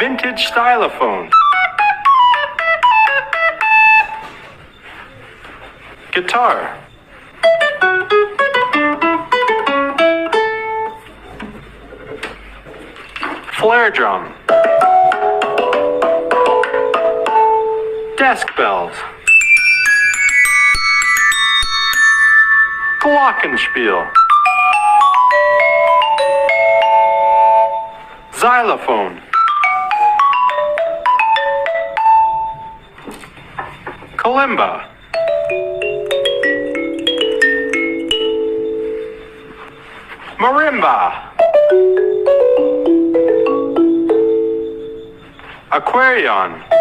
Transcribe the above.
Vintage stylophone. Guitar. Flare drum. Desk bells. Glockenspiel. Xylophone. Kalimba. Marimba. Aquarion.